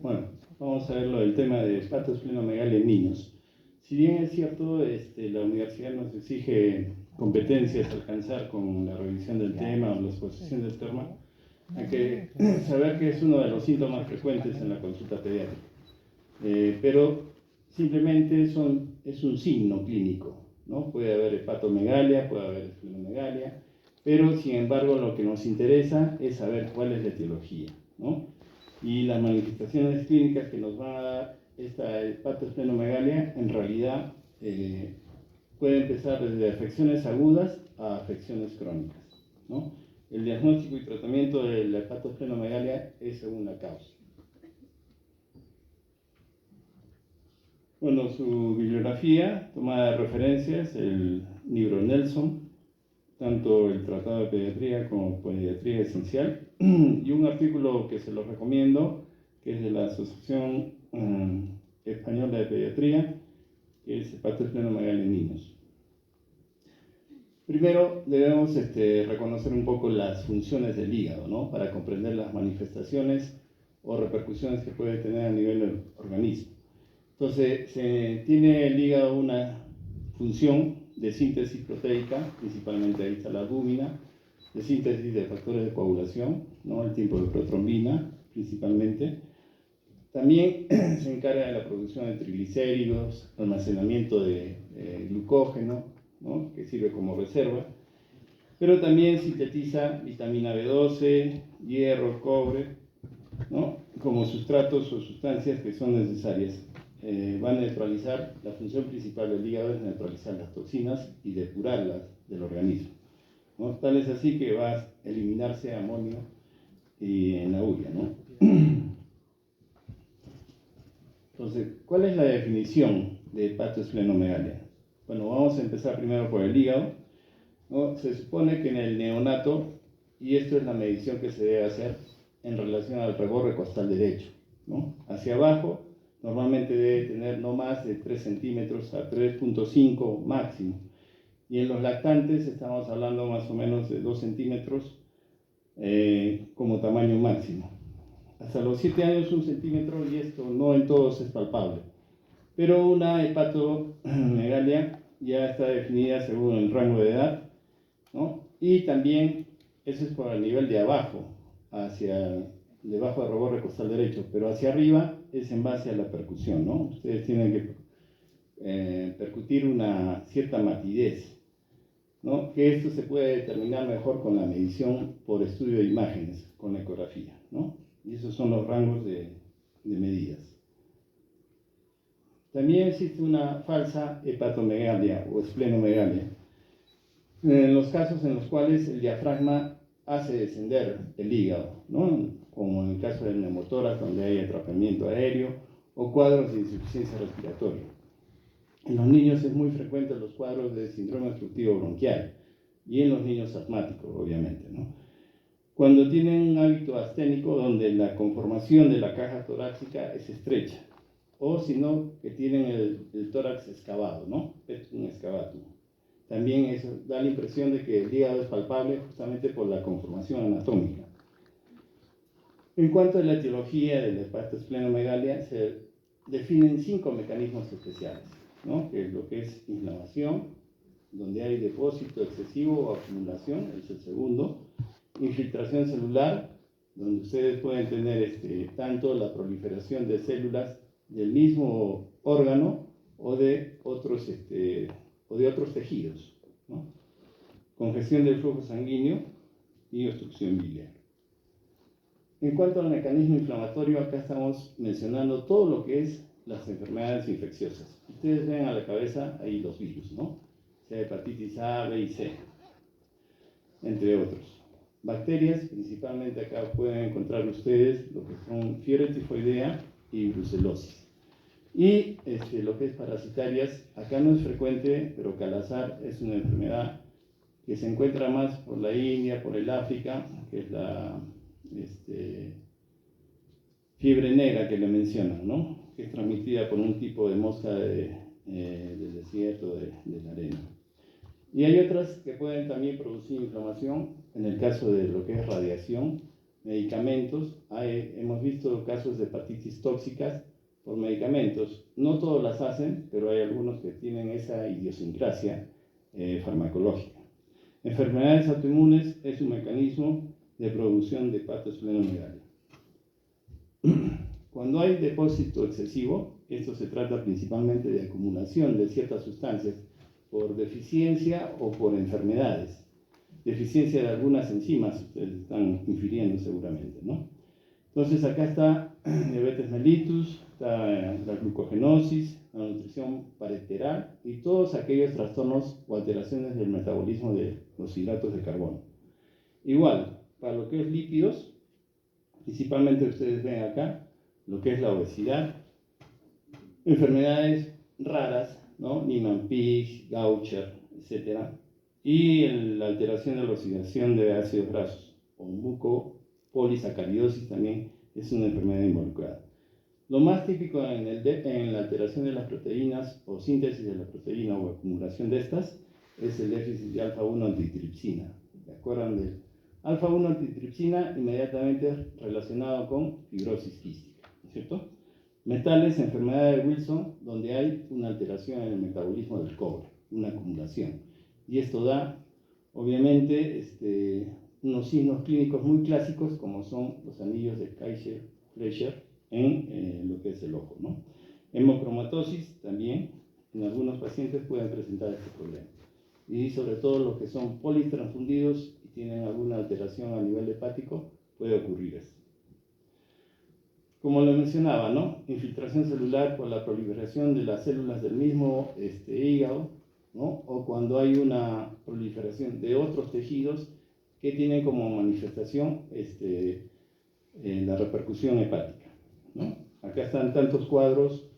Bueno, vamos a ver el tema de hepatosplenomegalia en niños. Si bien es cierto, la universidad nos exige competencias a alcanzar con la revisión del tema o la exposición del tema, hay que saber que es uno de los síntomas frecuentes en la consulta pediátrica. Pero simplemente es un signo clínico, ¿no? Puede haber hepatomegalia, puede haber esplenomegalia, pero sin embargo lo que nos interesa es saber cuál es la etiología, ¿no? Y las manifestaciones clínicas que nos va a dar esta hepatosplenomegalia en realidad puede empezar desde afecciones agudas a afecciones crónicas, ¿no? El diagnóstico y tratamiento de la hepatosplenomegalia es según la causa. Bueno, su bibliografía tomada de referencias, el libro Nelson, tanto el Tratado de Pediatría como Pediatría Esencial, y un artículo que se lo recomiendo, que es de la Asociación Española de Pediatría, que es hepatosplenomegalia en niños. Primero debemos reconocer un poco las funciones del hígado, ¿no? Para comprender las manifestaciones o repercusiones que puede tener a nivel del organismo. Entonces, tiene el hígado una función de síntesis proteica, principalmente ahí está la albúmina, de síntesis de factores de coagulación, ¿no? El tipo de protrombina, principalmente. También se encarga de la producción de triglicéridos, almacenamiento de glucógeno, ¿no? Que sirve como reserva, pero también sintetiza vitamina B12, hierro, cobre, ¿no? Como sustratos o sustancias que son necesarias. Van a neutralizar, la función principal del hígado es neutralizar las toxinas y depurarlas del organismo, ¿no? Tal es así que va a eliminarse amonio en la urea, ¿no? Entonces, ¿cuál es la definición de hepatosplenomegalia? Bueno, vamos a empezar primero por el hígado, ¿no? Se supone que en el neonato, y esto es la medición que se debe hacer en relación al reborde costal derecho, ¿no? Hacia abajo, normalmente debe tener no más de 3 centímetros a 3.5 máximo. Y en los lactantes estamos hablando más o menos de 2 centímetros como tamaño máximo. Hasta los 7 años 1 centímetro, y esto no en todos es palpable. Pero una hepatomegalia ya está definida según el rango de edad, ¿no? Y también eso es por el nivel de abajo, debajo del reborde costal derecho, pero hacia arriba es en base a la percusión, ¿no? Ustedes tienen que percutir una cierta matidez, ¿no? Que esto se puede determinar mejor con la medición por estudio de imágenes, con la ecografía, ¿no? Y esos son los rangos de medidas. También existe una falsa hepatomegalia o esplenomegalia, en los casos en los cuales el diafragma hace descender el hígado, ¿no? Como en el caso del neumotórax, donde hay atrapamiento aéreo o cuadros de insuficiencia respiratoria. En los niños es muy frecuente los cuadros de síndrome obstructivo bronquial y en los niños asmáticos, obviamente, ¿no? Cuando tienen un hábito asténico donde la conformación de la caja torácica es estrecha, o si no, que tienen el tórax excavado, ¿no? Es un excavatum. También eso da la impresión de que el hígado es palpable justamente por la conformación anatómica. En cuanto a la etiología de la hepatosplenomegalia, se definen 5 mecanismos especiales, ¿no? Que es lo que es inflamación, donde hay depósito excesivo o acumulación, es el segundo. Infiltración celular, donde ustedes pueden tener tanto la proliferación de células del mismo órgano o de otros tejidos, ¿no? Congestión del flujo sanguíneo y obstrucción biliar. En cuanto al mecanismo inflamatorio, acá estamos mencionando todo lo que es las enfermedades infecciosas. Ustedes ven a la cabeza ahí los virus, ¿no? Sea hepatitis A, B y C, entre otros. Bacterias, principalmente acá pueden encontrar ustedes lo que son fiebre tifoidea y brucelosis. Y lo que es parasitarias, acá no es frecuente, pero Calazar es una enfermedad que se encuentra más por la India, por el África, que es la fiebre negra que le mencionan, ¿no? Que es transmitida por un tipo de mosca del desierto, de la arena. Y hay otras que pueden también producir inflamación, en el caso de lo que es radiación, medicamentos. Hemos visto casos de hepatitis tóxicas por medicamentos. No todos las hacen, pero hay algunos que tienen esa idiosincrasia farmacológica. Enfermedades autoinmunes es un mecanismo de producción de hepatosplenomegalia. Cuando hay depósito excesivo, esto se trata principalmente de acumulación de ciertas sustancias por deficiencia o por enfermedades. Deficiencia de algunas enzimas, ustedes están infiriendo seguramente, ¿no? Entonces acá está diabetes mellitus, está la glucogenosis, la nutrición parenteral y todos aquellos trastornos o alteraciones del metabolismo de los hidratos de carbono. Igual, para lo que es lípidos, principalmente ustedes ven acá lo que es la obesidad, enfermedades raras, ¿no? Niemann-Pick, Gaucher, etc. Y la alteración de la oxidación de ácidos grasos o mucopolisacaridosis también es una enfermedad involucrada. Lo más típico en la alteración de las proteínas o síntesis de la proteína o acumulación de estas es el déficit de alfa-1 antitripsina. ¿Se acuerdan del alfa-1 antitripsina? Inmediatamente relacionado con fibrosis quística, ¿no es cierto? Metales, enfermedad de Wilson, donde hay una alteración en el metabolismo del cobre, una acumulación. Y esto da, obviamente, unos signos clínicos muy clásicos, como son los anillos de Kaiser-Fleischer en lo que es el ojo, ¿no? Hemocromatosis también, en algunos pacientes pueden presentar este problema. Y sobre todo los que son politransfundidos y tienen alguna alteración a nivel hepático, puede ocurrir esto. Como lo mencionaba, ¿no? Infiltración celular por la proliferación de las células del mismo hígado, ¿no? O cuando hay una proliferación de otros tejidos que tienen como manifestación la repercusión hepática, ¿no? Acá están tantos cuadros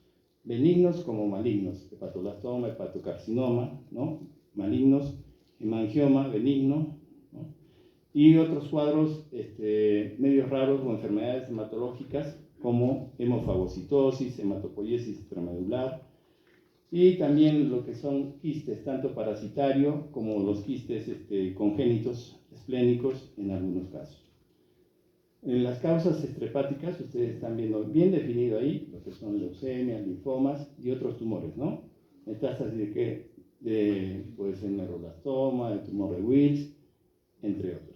benignos como malignos, hepatoblastoma, hepatocarcinoma, ¿no? Malignos, hemangioma benigno, ¿no? Y otros cuadros medios raros o enfermedades hematológicas como hemofagocitosis, hematopoiesis extramedular y también lo que son quistes, tanto parasitario como los quistes congénitos esplénicos en algunos casos. En las causas extrahepáticas, ustedes están viendo bien definido ahí lo que son leucemias, linfomas y otros tumores, ¿no? Metástasis puede ser neuroblastoma, el tumor de Wills, entre otros.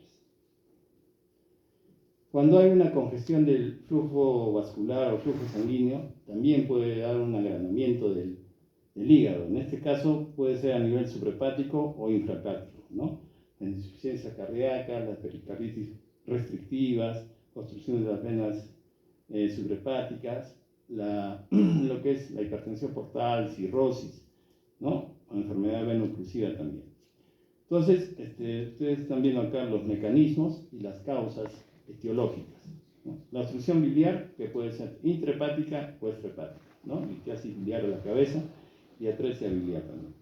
Cuando hay una congestión del flujo vascular o flujo sanguíneo, también puede dar un agranamiento del hígado. En este caso puede ser a nivel suprahepático o infrahepático, ¿no? La insuficiencia cardíaca, las pericarditis restrictivas, obstrucción de las venas suprahepáticas, lo que es la hipertensión portal, cirrosis, ¿no? O enfermedad veno-occlusiva también. Entonces, ustedes están viendo acá los mecanismos y las causas etiológicas, ¿no? La obstrucción biliar, que puede ser intrahepática o extrahepática, ¿no? Litiasis biliar a la cabeza y atresia biliar también.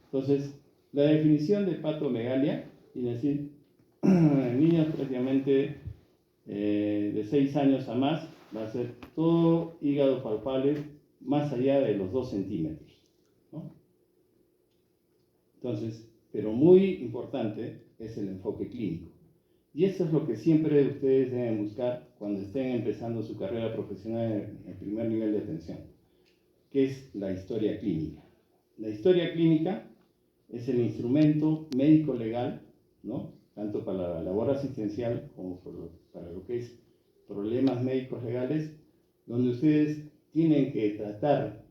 Entonces, la definición de hepatomegalia quiere decir en niños prácticamente de 6 años a más va a ser todo hígado palpable más allá de los 2 centímetros, ¿no? Entonces, pero muy importante es el enfoque clínico. Y eso es lo que siempre ustedes deben buscar cuando estén empezando su carrera profesional en el primer nivel de atención, que es la historia clínica. La historia clínica es el instrumento médico legal, ¿no? Tanto para la labor asistencial como para lo que es problemas médicos legales, donde ustedes tienen que tratar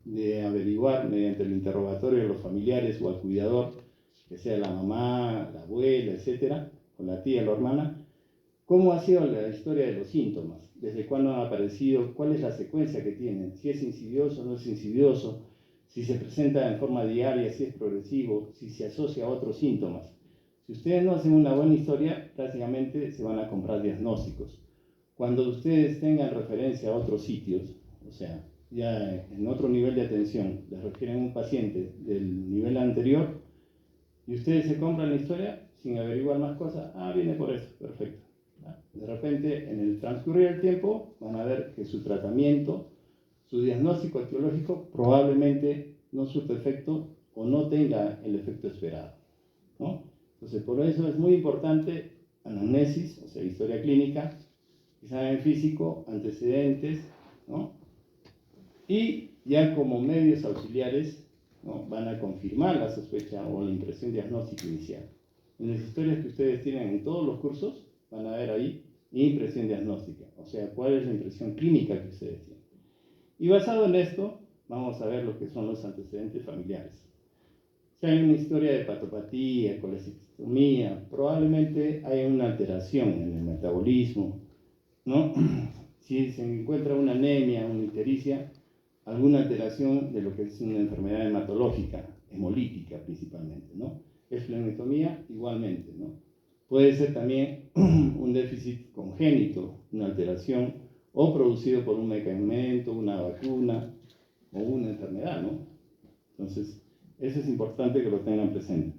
de averiguar mediante el interrogatorio de los familiares o al cuidador, que sea la mamá, la abuela, etcétera, o la tía, la hermana, cómo ha sido la historia de los síntomas, desde cuándo han aparecido, cuál es la secuencia que tienen, si es insidioso o no es insidioso, si se presenta en forma diaria, si es progresivo, si se asocia a otros síntomas. Si ustedes no hacen una buena historia, prácticamente se van a comprar diagnósticos. Cuando ustedes tengan referencia a otros sitios, o sea, ya en otro nivel de atención, les refieren a un paciente del nivel anterior, y ustedes se compran la historia sin averiguar más cosas, viene por eso, perfecto. De repente, en el transcurrir del tiempo, van a ver que su tratamiento, su diagnóstico etiológico probablemente no surta efecto o no tenga el efecto esperado. ¿no? Entonces, por eso es muy importante anamnesis, o sea, historia clínica, examen físico, antecedentes, ¿no? Y ya como medios auxiliares, ¿no?, van a confirmar la sospecha o la impresión diagnóstica inicial. En las historias que ustedes tienen en todos los cursos, van a ver ahí impresión diagnóstica, o sea, cuál es la impresión clínica que ustedes tienen. Y basado en esto, vamos a ver lo que son los antecedentes familiares. Si hay una historia de patopatía, colecistectomía, probablemente hay una alteración en el metabolismo, ¿no? Si se encuentra una anemia, una ictericia, alguna alteración de lo que es una enfermedad hematológica, hemolítica principalmente, ¿no? Esplenectomía igualmente, ¿no? Puede ser también un déficit congénito, una alteración, o producido por un medicamento, una vacuna o una enfermedad, ¿no? Entonces, eso es importante que lo tengan presente.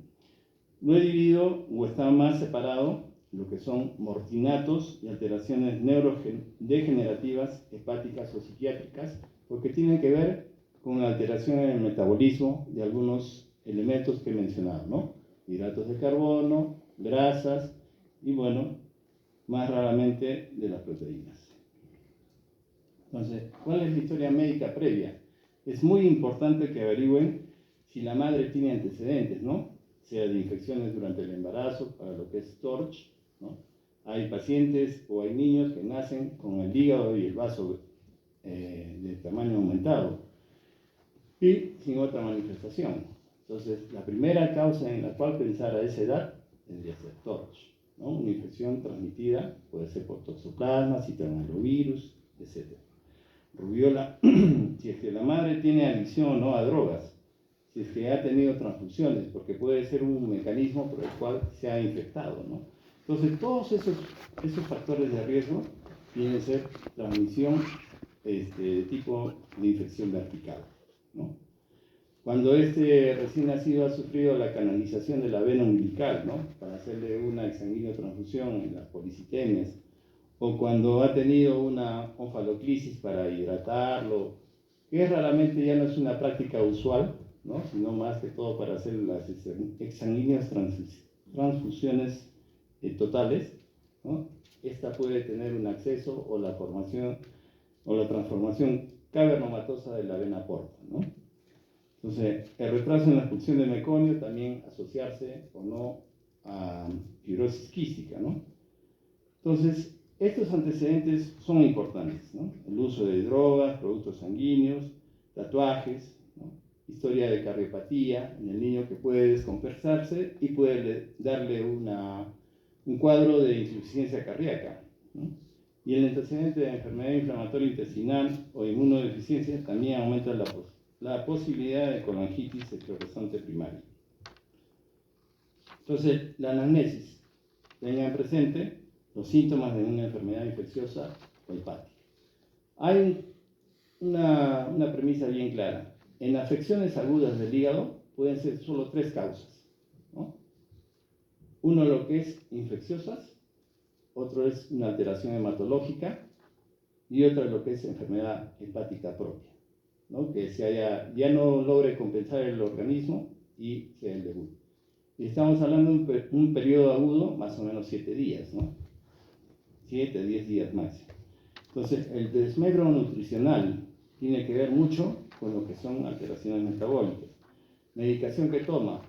Lo he dividido o está más separado lo que son mortinatos y alteraciones neurodegenerativas, hepáticas o psiquiátricas, porque tienen que ver con la alteración en el metabolismo de algunos elementos que he mencionado, ¿no? Hidratos de carbono, grasas y, bueno, más raramente de las proteínas. Entonces, ¿cuál es la historia médica previa? Es muy importante que averigüen si la madre tiene antecedentes, ¿no? Sea de infecciones durante el embarazo, para lo que es TORCH, ¿no? Hay pacientes o hay niños que nacen con el hígado y el vaso de tamaño aumentado y sin otra manifestación. Entonces, la primera causa en la cual pensar a esa edad tendría que ser TORCH, ¿no? Una infección transmitida, puede ser por toxoplasma, citomegalovirus, etc. Rubiola, si es que la madre tiene adicción, ¿no?, a drogas, si es que ha tenido transfusiones, porque puede ser un mecanismo por el cual se ha infectado, ¿no? Entonces, todos esos factores de riesgo tienen que ser transmisión de tipo de infección vertical, ¿no? Cuando este recién nacido ha sufrido la canalización de la vena umbilical, ¿no?, para hacerle una exsanguínea transfusión en las policitemias, o cuando ha tenido una onfaloclisis para hidratarlo, que raramente ya no es una práctica usual, ¿no?, sino más que todo para hacer las exsanguíneas transfusiones totales, ¿no? Esta puede tener un acceso o la formación o la transformación cavernomatosa de la vena porta, ¿no? Entonces, el retraso en la expulsión de meconio también asociarse o no a fibrosis quística, ¿no? Entonces, estos antecedentes son importantes, ¿no? El uso de drogas, productos sanguíneos, tatuajes, ¿no?, historia de cardiopatía en el niño que puede descompensarse y puede darle un cuadro de insuficiencia cardíaca, ¿no? Y el antecedente de enfermedad inflamatoria intestinal o inmunodeficiencia también aumenta la posibilidad de colangitis esclerosante primaria. Entonces, la anamnesis, tengan presente los síntomas de una enfermedad infecciosa o hepática. Hay una premisa bien clara. En afecciones agudas del hígado pueden ser solo tres causas, ¿no? Uno lo que es infecciosas, otro es una alteración hematológica y otra lo que es enfermedad hepática propia, ¿no?, que ya no logre compensar el organismo y sea el debut. Y estamos hablando de un periodo agudo, más o menos 7 días, ¿no? 7 a 10 días máximo. Entonces, el desmedro nutricional tiene que ver mucho con lo que son alteraciones metabólicas. Medicación que toma.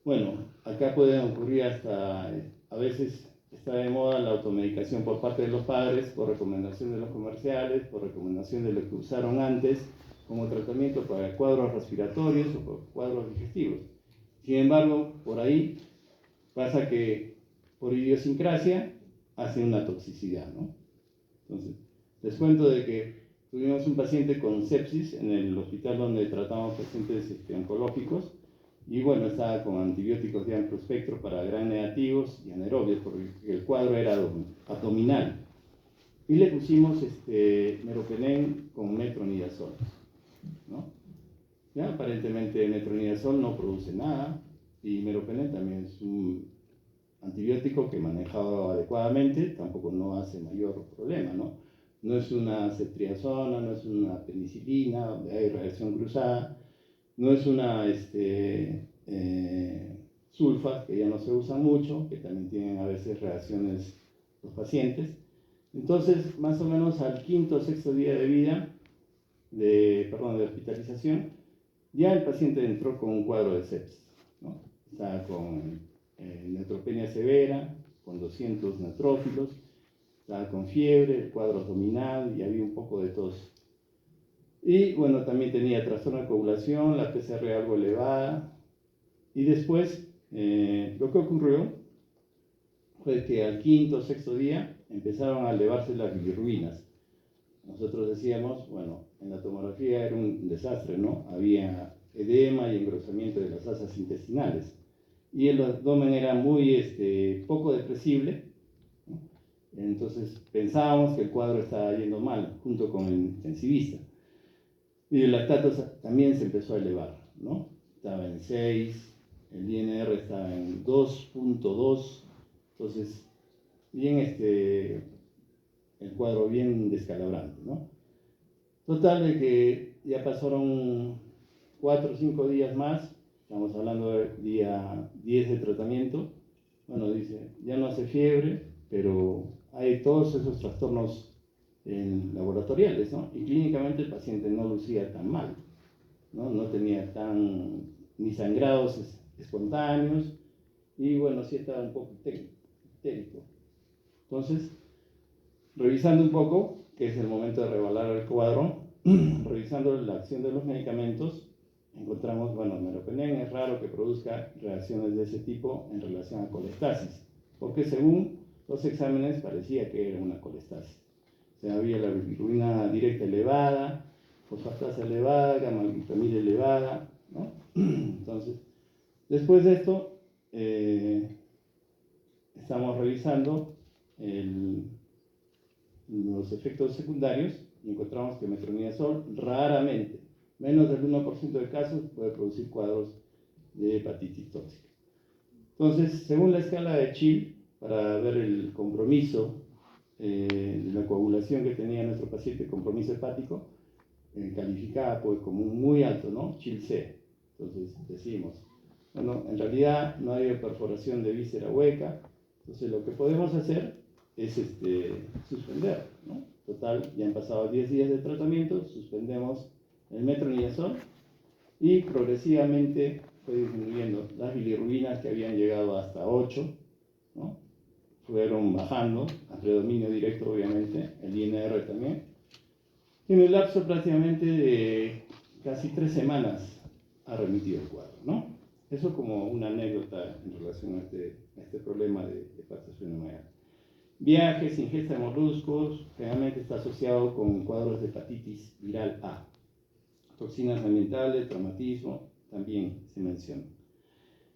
Bueno, acá pueden ocurrir hasta, a veces está de moda la automedicación por parte de los padres, por recomendación de los comerciales, por recomendación de lo que usaron antes, como tratamiento para cuadros respiratorios o por cuadros digestivos. Sin embargo, por ahí pasa que por idiosincrasia hace una toxicidad, ¿no? Entonces, les cuento de que tuvimos un paciente con sepsis en el hospital donde tratamos pacientes oncológicos y bueno, estaba con antibióticos de amplio espectro para gram negativos y anaerobios porque el cuadro era abdominal y le pusimos meropenem con metronidazol, ¿no? Ya, aparentemente metronidazol no produce nada y meropenem también es un antibiótico que manejado adecuadamente tampoco no hace mayor problema, ¿no? No es una ceftriaxona, no es una penicilina donde hay reacción cruzada, no es una sulfas, que ya no se usan mucho, que también tienen a veces reacciones los pacientes. Entonces, más o menos al quinto o sexto día de vida, de hospitalización, ya el paciente entró con un cuadro de sepsis, ¿no? Estaba con neutropenia severa, con 200 neutrófilos, estaba con fiebre, el cuadro abdominal y había un poco de tos. Y bueno, también tenía trastorno de coagulación, la PCR algo elevada. Y después, lo que ocurrió fue que al quinto o sexto día empezaron a elevarse las bilirrubinas. Nosotros decíamos, bueno, en la tomografía era un desastre, ¿no? Había edema y engrosamiento de las asas intestinales. Y el abdomen era muy poco depresible, ¿no? Entonces pensábamos que el cuadro estaba yendo mal, junto con el intensivista. Y el lactato también se empezó a elevar, ¿no? Estaba en 6, el INR estaba en 2.2, entonces bien el cuadro bien descalabrante, ¿no? Total de que ya pasaron 4 o 5 días más, estamos hablando del día 10 de tratamiento. Bueno, dice, ya no hace fiebre, pero hay todos esos trastornos laboratoriales, ¿no? Y clínicamente el paciente no lucía tan mal, ¿no? No tenía ni sangrados espontáneos, y bueno, sí estaba un poco histérico. Entonces, revisando un poco, que es el momento de revaluar el cuadro, revisando la acción de los medicamentos, encontramos, bueno, meropenem es raro que produzca reacciones de ese tipo en relación a colestasis, porque según los exámenes parecía que era una colestasis. O sea, había la bilirrubina directa elevada, fosfatasa elevada, gamma-glutamilia elevada, ¿no? Entonces, después de esto, estamos revisando los efectos secundarios y encontramos que metronidazol raramente, menos del 1% de casos, puede producir cuadros de hepatitis tóxica. Entonces, según la escala de Chill, para ver el compromiso de la coagulación que tenía nuestro paciente, compromiso hepático, calificada pues, como muy alto, ¿no? Chill C. Entonces decimos, bueno, en realidad no hay perforación de víscera hueca, entonces lo que podemos hacer es suspender, ¿no? Total, ya han pasado 10 días de tratamiento, suspendemos el metronidazol y progresivamente fue disminuyendo las bilirrubinas que habían llegado hasta 8, ¿no? Fueron bajando, a predominio directo obviamente, el INR también. En el lapso prácticamente de casi 3 semanas ha remitido el cuadro, ¿no? Eso como una anécdota en relación a este problema de hepatosfenomegalia. Viajes, ingesta de moluscos, generalmente está asociado con cuadros de hepatitis viral A. Toxinas ambientales, traumatismo, también se menciona.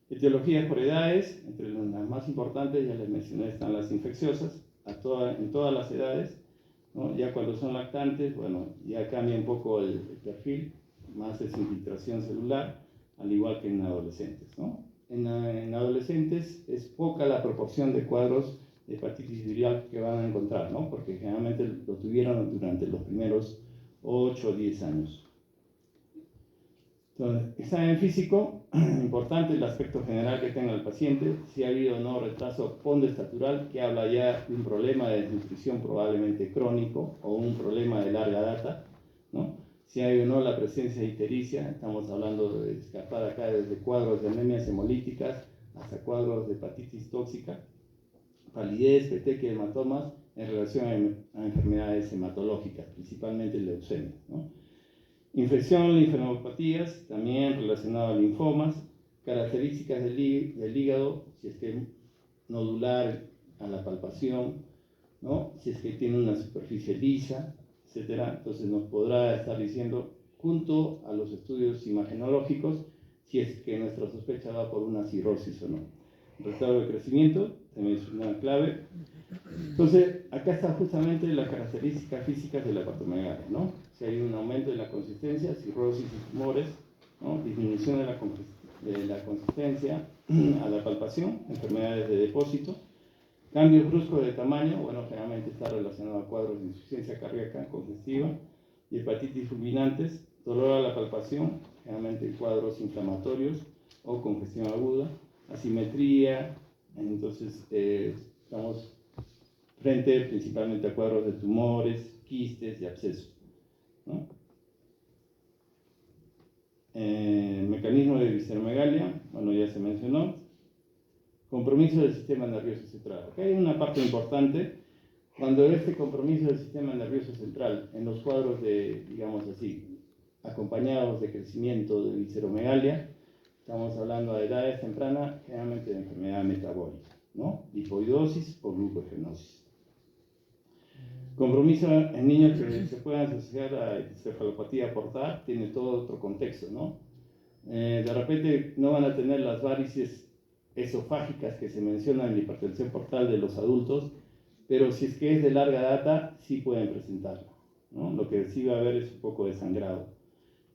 Etiologías por edades, entre las más importantes, ya les mencioné, están las infecciosas, en todas las edades, ¿no? Ya cuando son lactantes, bueno, ya cambia un poco el perfil, más es infiltración celular, al igual que en adolescentes, ¿no? En adolescentes es poca la proporción de cuadros de hepatitis viral que van a encontrar, ¿no? Porque generalmente lo tuvieron durante los primeros 8 o 10 años. Entonces, examen físico, importante el aspecto general que tenga el paciente, si ha habido o no retraso pondoestatural, que habla ya de un problema de desnutrición probablemente crónico o un problema de larga data, ¿no? Si hay o no la presencia de ictericia, estamos hablando de escapar acá desde cuadros de anemias hemolíticas hasta cuadros de hepatitis tóxica, palidez, petequia, hematomas en relación a enfermedades hematológicas, principalmente leucemia, ¿no? Infección, linfanopatías, también relacionado a linfomas, características del hígado, si es que es nodular a la palpación, ¿no? Si es que tiene una superficie lisa, etc. Entonces nos podrá estar diciendo, junto a los estudios imagenológicos, si es que nuestra sospecha va por una cirrosis o no. Retardo de crecimiento, también es una clave. Entonces, acá está justamente las características físicas de la hepatomegalia, ¿no? Si hay un aumento de la consistencia, cirrosis y tumores, ¿no? Disminución de la consistencia a la palpación, enfermedades de depósito, cambios bruscos de tamaño, bueno, generalmente está relacionado a cuadros de insuficiencia cardíaca congestiva y hepatitis fulminantes, dolor a la palpación, generalmente cuadros inflamatorios o congestión aguda, asimetría. Entonces, estamos frente principalmente a cuadros de tumores, quistes y abscesos, ¿no? Mecanismo de visceromegalia, bueno, ya se mencionó. Compromiso del sistema nervioso central. Acá hay una parte importante. Cuando este compromiso del sistema nervioso central en los cuadros de, digamos así, acompañados de crecimiento de visceromegalia, estamos hablando de edades tempranas, generalmente de enfermedad metabólica, ¿no? Lipoidosis o glucogenosis. Compromiso en niños que se puedan asociar a encefalopatía portal tiene todo otro contexto, ¿no? De repente no van a tener las varices esofágicas que se mencionan en la hipertensión portal de los adultos, pero si es que es de larga data, sí pueden presentarla, ¿no? Lo que sí va a haber es un poco de sangrado.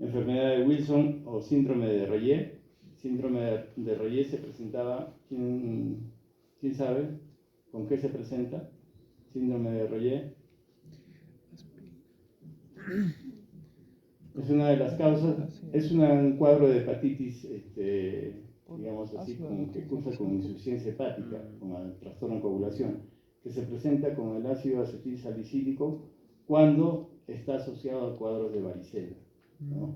Enfermedad de Wilson o síndrome de Reye. Síndrome de Reye se presentaba, ¿quién sabe con qué se presenta? Síndrome de Reye. Es una de las causas, es un cuadro de hepatitis, digamos así, como que cursa con insuficiencia hepática, con el trastorno de coagulación, que se presenta con el ácido acetil salicílico cuando está asociado a cuadros de varicela, ¿no?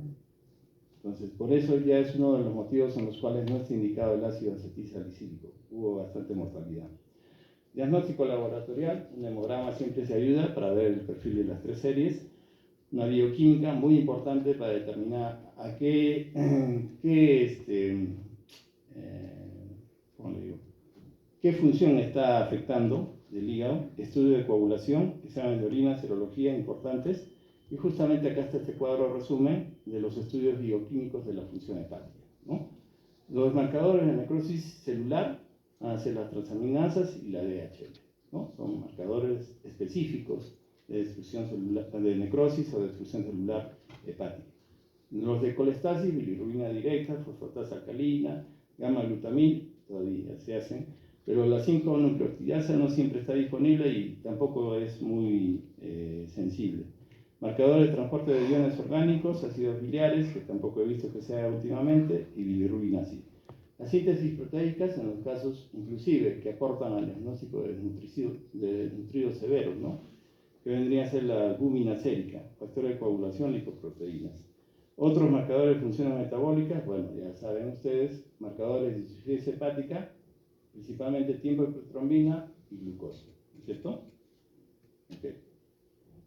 Entonces, por eso ya es uno de los motivos en los cuales no está indicado el ácido acetil salicílico. Hubo bastante mortalidad. Diagnóstico laboratorial, un hemograma siempre se ayuda para ver el perfil de las tres series. Una bioquímica muy importante para determinar a qué función está afectando del hígado. Estudio de coagulación, exámenes de orina, serología importantes. Y justamente acá está este cuadro resumen de los estudios bioquímicos de la función hepática, ¿no? Los marcadores de necrosis celular van a ser las transaminasas y la DHL, ¿no? Son marcadores específicos de destrucción celular, de necrosis o destrucción celular hepática. Los de colestasis, bilirrubina directa, fosfatasa alcalina, gamma-glutamil, todavía se hacen, pero la 5-nucleotidasa no siempre está disponible y tampoco es muy sensible. Marcadores de transporte de iones orgánicos, ácidos biliares, que tampoco he visto que sea últimamente, y bilirrubina sí. Las síntesis proteicas, en los casos inclusive que aportan al diagnóstico de desnutridos severos, ¿no? Que vendría a ser la albúmina sérica, factor de coagulación, lipoproteínas. Otros marcadores de funciones metabólicas, bueno, ya saben ustedes, marcadores de insuficiencia hepática, principalmente tiempo de protrombina y glucosa, ¿cierto? Okay.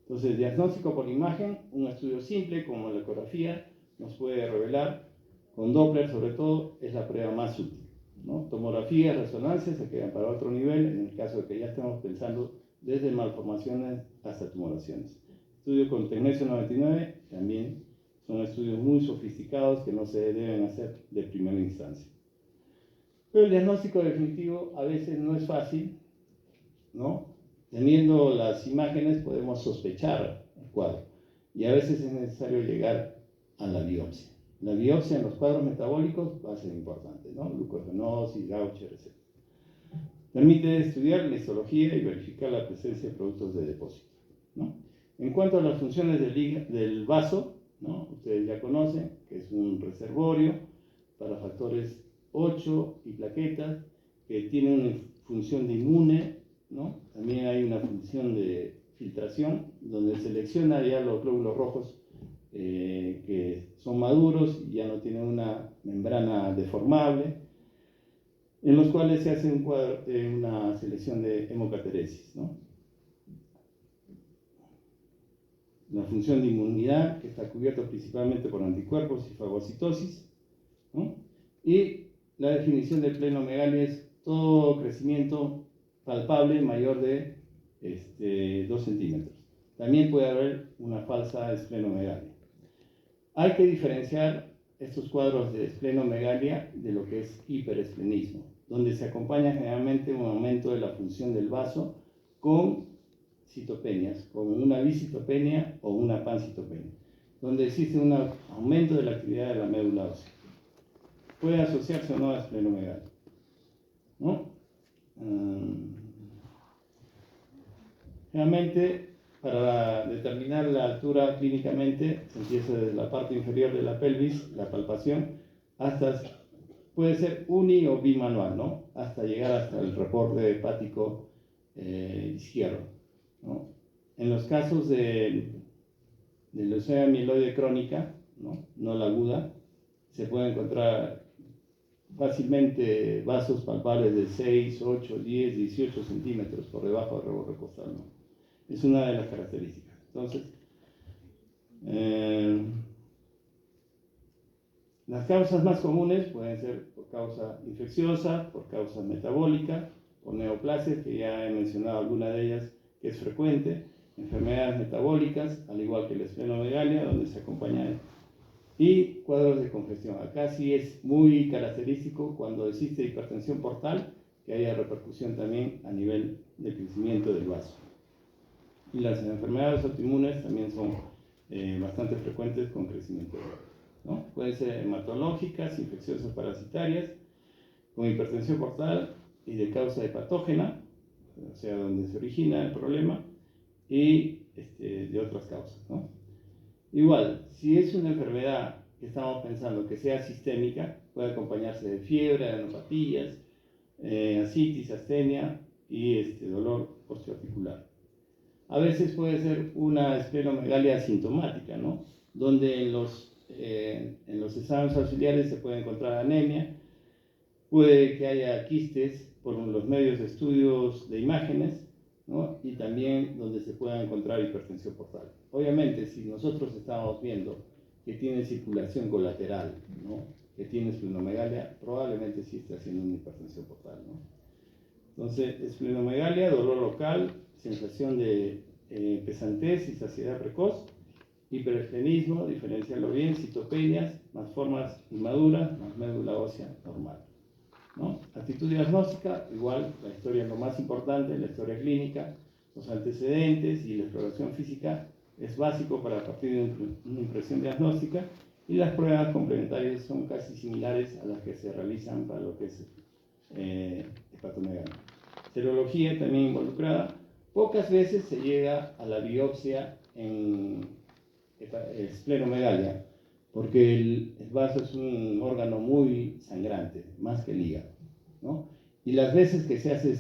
Entonces, diagnóstico por imagen, un estudio simple como la ecografía nos puede revelar, con Doppler sobre todo, es la prueba más útil, ¿no? Tomografía, resonancia se quedan para otro nivel, en el caso de que ya estemos pensando desde malformaciones hasta tumoraciones. Estudio con tecnesio 99 también son estudios muy sofisticados que no se deben hacer de primera instancia. Pero el diagnóstico definitivo a veces no es fácil, ¿no? Teniendo las imágenes podemos sospechar el cuadro y a veces es necesario llegar a la biopsia. La biopsia en los cuadros metabólicos va a ser importante, ¿no? Glucogenosis, Gaucher, etc. Permite estudiar la histología y verificar la presencia de productos de depósito, ¿no? En cuanto a las funciones del vaso, ¿no? Ustedes ya conocen que es un reservorio para factores 8 y plaquetas, que tiene una función de inmune, ¿no? También hay una función de filtración, donde selecciona ya los glóbulos rojos que son maduros y ya no tienen una membrana deformable, en los cuales se hace una selección de hemocateresis, ¿no? La función de inmunidad, que está cubierta principalmente por anticuerpos y fagocitosis, ¿no? Y la definición de plenomegalia es todo crecimiento palpable mayor de 2 centímetros. También puede haber una falsa esplenomegalia. Hay que diferenciar estos cuadros de esplenomegalia de lo que es hiperesplenismo, donde se acompaña generalmente un aumento de la función del vaso con citopenias, con una bicitopenia o una pancitopenia, donde existe un aumento de la actividad de la médula ósea. Puede asociarse o no a esplenomegalia, ¿no? Generalmente, para determinar la altura clínicamente, se empieza desde la parte inferior de la pelvis, la palpación, hasta puede ser uni o bimanual, ¿no? Hasta llegar hasta el reporte hepático izquierdo, ¿no? En los casos de leucemia amiloide crónica, no la aguda, se puede encontrar fácilmente vasos palpables de 6, 8, 10, 18 centímetros por debajo del reborde costal, ¿no? Es una de las características. Entonces, las causas más comunes pueden ser por causa infecciosa, por causa metabólica, por neoplasias, que ya he mencionado alguna de ellas, que es frecuente, enfermedades metabólicas, al igual que la esplenomegalia, donde se acompaña, y cuadros de congestión. Acá sí es muy característico cuando existe hipertensión portal, que haya repercusión también a nivel de crecimiento del vaso. Y las enfermedades autoinmunes también son bastante frecuentes con crecimiento del vaso, ¿no? Pueden ser hematológicas, infecciosas parasitarias, con hipertensión portal y de causa hepatógena, o sea, donde se origina el problema, y de otras causas, ¿no? Igual, si es una enfermedad que estamos pensando que sea sistémica, puede acompañarse de fiebre, adenopatías, ascitis, astenia y dolor osteoarticular. A veces puede ser una esplenomegalia asintomática, ¿no? Donde en los exámenes auxiliares se puede encontrar anemia, puede que haya quistes por los medios de estudios de imágenes, ¿no? Y también donde se pueda encontrar hipertensión portal. Obviamente, si nosotros estamos viendo que tiene circulación colateral, ¿no? Que tiene esplenomegalia, probablemente sí está haciendo una hipertensión portal, ¿no? Entonces, esplenomegalia, dolor local, sensación de pesantez y saciedad precoz, hiperesplenismo, diferenciarlo bien, citopenias, más formas inmaduras, más médula ósea normal, ¿no? Actitud diagnóstica, igual, la historia es lo más importante, la historia clínica, los antecedentes y la exploración física es básico para partir de una impresión diagnóstica, y las pruebas complementarias son casi similares a las que se realizan para lo que es hepatomegalia. Serología también involucrada. Pocas veces se llega a la biopsia en esplenomegalia, porque el vaso es un órgano muy sangrante, más que el hígado, ¿no? Y las veces que se hace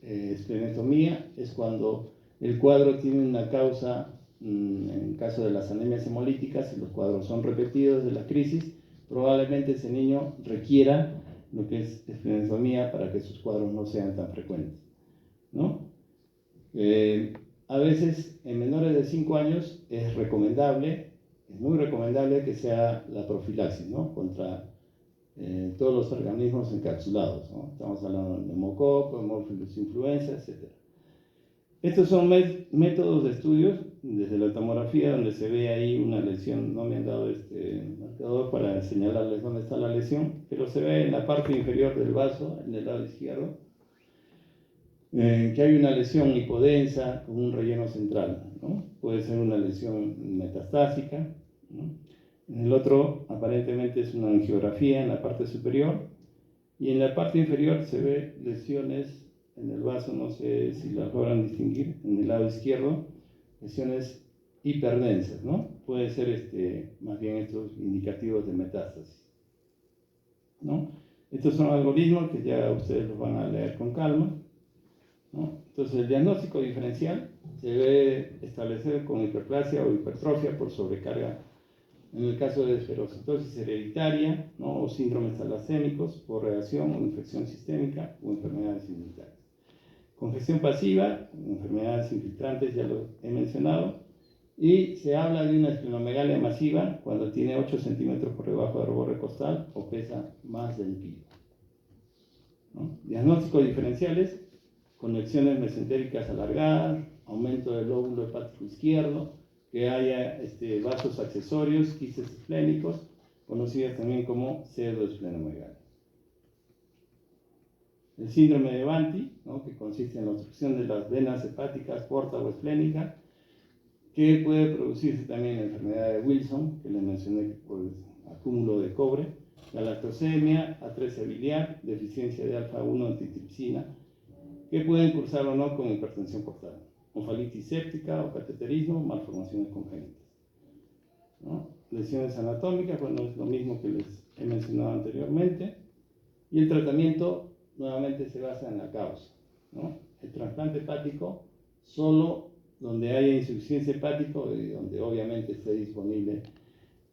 esplenectomía es cuando el cuadro tiene una causa, en caso de las anemias hemolíticas, si los cuadros son repetidos de la crisis, probablemente ese niño requiera lo que es esplenectomía para que sus cuadros no sean tan frecuentes, ¿no? A veces en menores de 5 años es muy recomendable que sea la profilaxis, ¿no? Contra todos los organismos encapsulados, ¿no? Estamos hablando de neumococo, hemófilos influenza, etc. Estos son métodos de estudios, desde la tomografía, donde se ve ahí una lesión. No me han dado este marcador para señalarles dónde está la lesión, pero se ve en la parte inferior del vaso, en el lado izquierdo, que hay una lesión hipodensa con un relleno central, ¿no? Puede ser una lesión metastásica, ¿no? En el otro, aparentemente, es una angiografía en la parte superior, y en la parte inferior se ve lesiones en el vaso, no sé si las logran distinguir, en el lado izquierdo, lesiones hiperdensas, ¿no? Puede ser más bien estos indicativos de metástasis, ¿no? Estos son algoritmos que ya ustedes los van a leer con calma, ¿no? Entonces, el diagnóstico diferencial se debe establecer con hiperplasia o hipertrofia por sobrecarga, en el caso de esferocitosis hereditaria, ¿no? O síndromes talasémicos por reacción o infección sistémica o enfermedades inmunitarias. Congestión pasiva, enfermedades infiltrantes, ya lo he mencionado, y se habla de una esplenomegalia masiva cuando tiene 8 centímetros por debajo del reborde costal o pesa más de 1 kilo, ¿no? Diagnósticos diferenciales: conexiones mesentéricas alargadas, aumento del lóbulo hepático izquierdo, que haya vasos accesorios, quistes esplénicos, conocidas también como pseudoesplenomegalia. El síndrome de Banti, ¿no? Que consiste en la obstrucción de las venas hepáticas porta o esplénica, que puede producirse también la enfermedad de Wilson, que les mencioné por acúmulo de cobre, la lactosemia, atresia biliar, deficiencia de alfa-1 antitripsina, que pueden cursar o no con hipertensión portal, ofalitis séptica o cateterismo, malformaciones congénitas, ¿no? Lesiones anatómicas, bueno, es lo mismo que les he mencionado anteriormente, Y el tratamiento nuevamente se basa en la causa, ¿no? El trasplante hepático solo donde haya insuficiencia hepática y donde obviamente esté disponible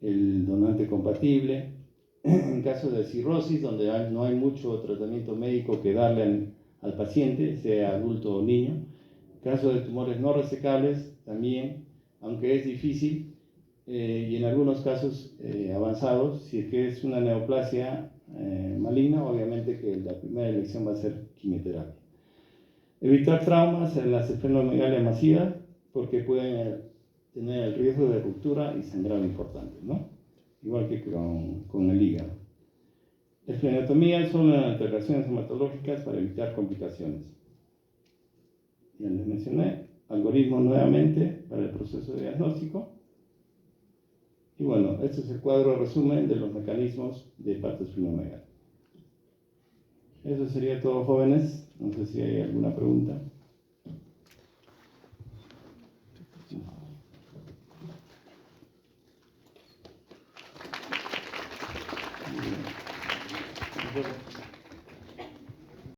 el donante compatible. En caso de cirrosis, donde no hay mucho tratamiento médico que darle al paciente, sea adulto o niño. En caso de tumores no resecables, también, aunque es difícil, y en algunos casos avanzados, si es que es una neoplasia maligna, obviamente que la primera elección va a ser quimioterapia. Evitar traumas en la esplenomegalia masiva, porque pueden tener el riesgo de ruptura y sangrado importante, ¿no? Igual que con el hígado. Esplenotomía son las alteraciones hematológicas para evitar complicaciones. Ya les mencioné, algoritmo nuevamente para el proceso de diagnóstico. Y bueno, este es el cuadro resumen de los mecanismos de hepatosplenomegalia. Eso sería todo, jóvenes. No sé si hay alguna pregunta. Bien.